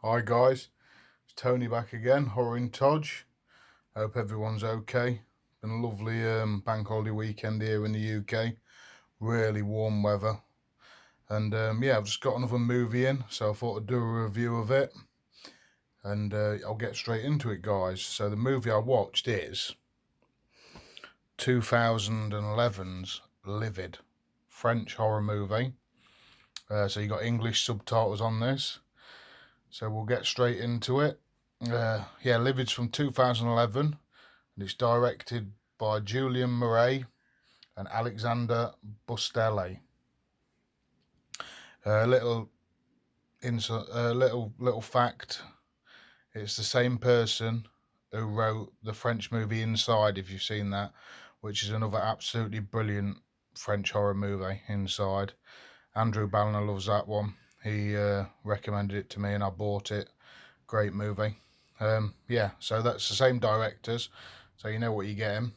Hi guys, it's Tony back again, Horror in Todge. Hope everyone's okay. Been a lovely bank holiday weekend here in the UK. Really warm weather. And yeah, I've just got another movie in, so I thought I'd do a review of it. And I'll get straight into it, guys. So the movie I watched is 2011's Livid, French horror movie. So you got English subtitles on this. So we'll get straight into it. Yeah, Livid's from 2011 and it's directed by Julian Murray and Alexander Bustelli. Little little fact: it's the same person who wrote the French movie Inside, if you've seen that, which is another absolutely brilliant French horror movie. Inside, Andrew Balliner loves that one. He recommended it to me and I bought it. Great movie. Yeah, so that's the same directors, so you know what you're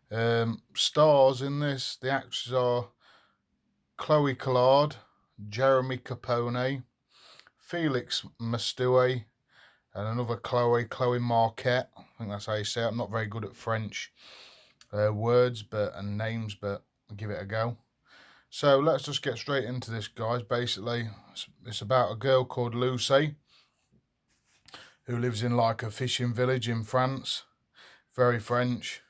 getting. Stars in this, the actors are Chloe Collard, Jeremy Capone, Felix Mastoué, and another Chloe Marquette. I think that's how you say it. I'm not very good at French words and names, but I'll give it a go. So let's just get straight into this, guys. Basically, it's about a girl called Lucy who lives in like a fishing village in France. Very French.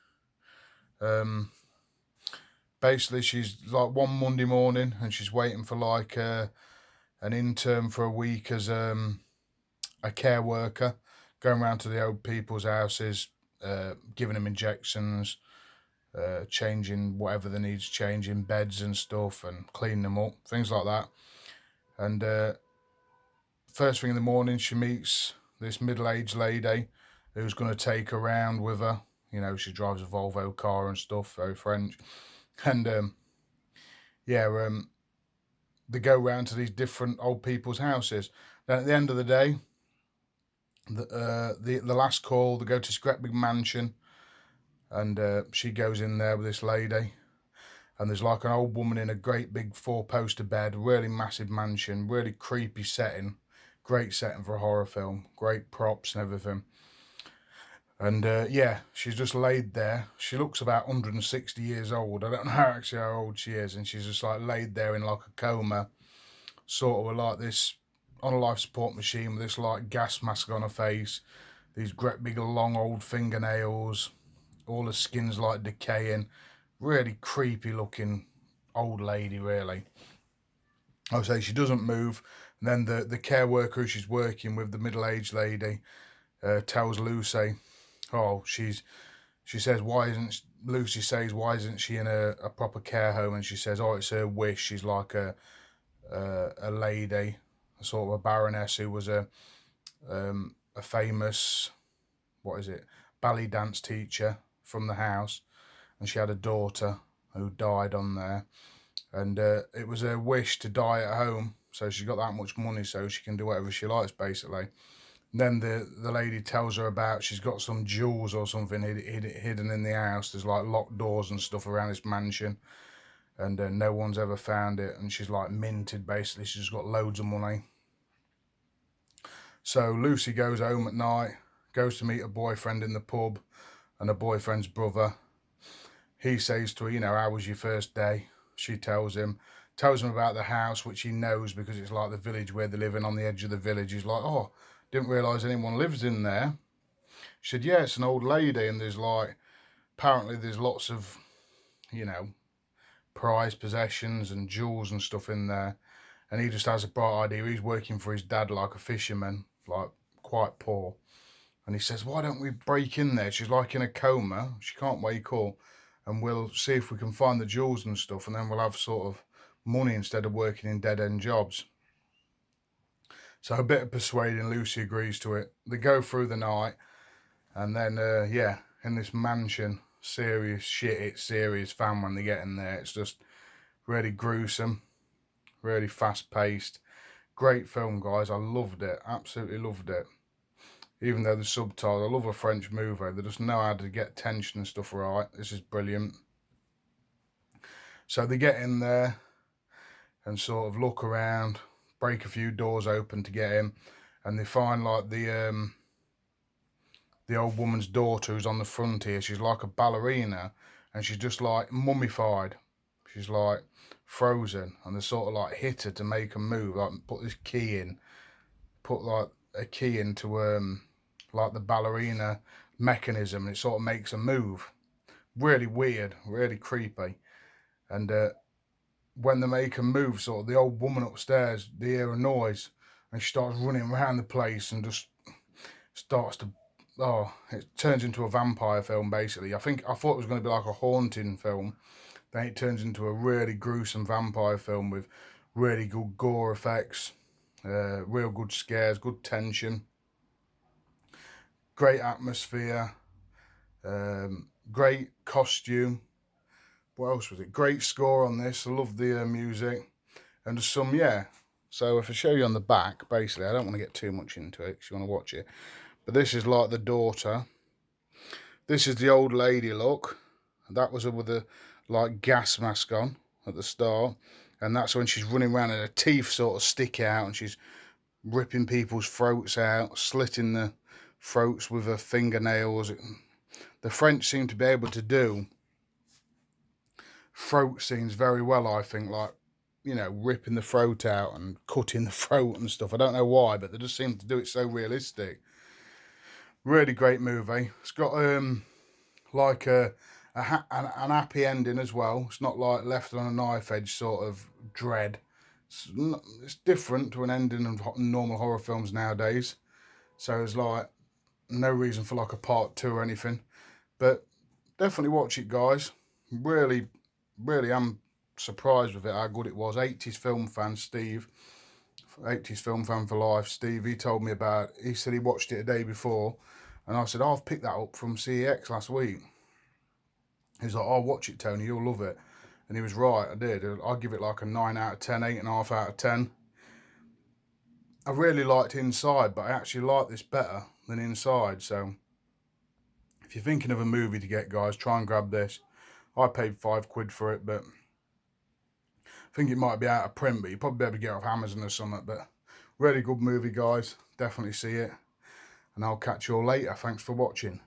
Basically, she's like one Monday morning and she's waiting for like an intern for a week as a care worker, going around to the old people's houses, giving them injections, changing whatever they need changing, beds and stuff, and cleaning them up, things like that. And first thing in the morning, she meets this middle-aged lady who's going to take her around with her. You know, she drives a Volvo car and stuff, very French. And yeah, they go round to these different old people's houses. Then at the end of the day, the last call, they go to this great big mansion, and she goes in there with this lady, and there's like an old woman in a great big four-poster bed, really massive mansion, really creepy setting, great setting for a horror film, great props and everything. And yeah, she's just laid there. She looks about 160 years old. I don't know actually how old she is, and she's just like laid there in like a coma, sort of like this, on a life support machine with this like gas mask on her face, these great big long old fingernails, all the skin's like decaying, really creepy looking old lady, really. I would say she doesn't move, and then the care worker who she's working with, the middle-aged lady, tells Lucy, oh, she says, why isn't Lucy says, why isn't she in a proper care home? And she says, oh, it's her wish. She's like a lady, a sort of a baroness who was a famous, what is it, ballet dance teacher from the house, and she had a daughter who died on there, and it was her wish to die at home, so she got that much money so she can do whatever she likes, basically. And then the lady tells her about she's got some jewels or something hidden in the house. There's like locked doors and stuff around this mansion, and no one's ever found it, and she's like minted, basically. She's got loads of money. So Lucy goes home at night, goes to meet her boyfriend in the pub, and her boyfriend's brother. He says to her, you know, how was your first day? She tells him about the house, which he knows because it's like the village where they're living, on the edge of the village. He's like, oh, didn't realise anyone lives in there. She said, yeah, it's an old lady, and there's like, apparently there's lots of, you know, prized possessions and jewels and stuff in there. And he just has a bright idea. He's working for his dad like a fisherman, like quite poor. And he says, why don't we break in there? She's like in a coma. She can't wake up. And we'll see if we can find the jewels and stuff. And then we'll have sort of money instead of working in dead-end jobs. So a bit of persuading, Lucy agrees to it. They go through the night. And then, yeah, in this mansion, serious shit. It's serious fun when they get in there. It's just really gruesome. Really fast-paced. Great film, guys. I loved it. Absolutely loved it. Even though the subtitles, I love a French movie. They just know how to get tension and stuff right. This is brilliant. So they get in there and sort of look around, break a few doors open to get in. and they find like the old woman's daughter who's on the front here. She's like a ballerina, and she's just like mummified. She's like frozen, and they sort of like hit her to make her move, like put this key in, put like a key into like the ballerina mechanism, and it sort of makes her move. Really weird, really creepy. And when they make her move, sort of the old woman upstairs, they hear a noise, and she starts running around the place and just starts to, oh, it turns into a vampire film basically. I thought it was going to be like a haunting film, then it turns into a really gruesome vampire film with really good gore effects, real good scares, good tension, great atmosphere, great costume. What else was it? Great score on this. I love the music, and there's some, yeah. So if I show you on the back, basically, I don't want to get too much into it because you want to watch it. But this is like the daughter. This is the old lady look. That was her with a like gas mask on at the start, and that's when she's running around and her teeth sort of stick out, and she's ripping people's throats out, slitting the throats with her fingernails. The French seem to be able to do throat scenes very well, I think, like, you know, ripping the throat out and cutting the throat and stuff. I don't know why, but they just seem to do it so realistic. Really great movie. It's got like an happy ending as well. It's not like left on a knife edge sort of dread. It's different to an ending of normal horror films nowadays. So there's like no reason for like a part 2 or anything. But definitely watch it, guys. Really am surprised with it, how good it was. 80s film fan Steve, 80s film fan for life Steve, he told me about it. He said he watched it a day before, and I said, oh, I've picked that up from CEX last week. He was like, oh, watch it, Tony, you'll love it. And he was right, I did. I'll give it like a 9 out of 10, 8.5 out of 10. I really liked Inside, but I actually like this better than Inside. So if you're thinking of a movie to get, guys, try and grab this. I paid £5 for it, but I think it might be out of print, but you'll probably be able to get it off Amazon or something. But really good movie, guys. Definitely see it. And I'll catch you all later. Thanks for watching.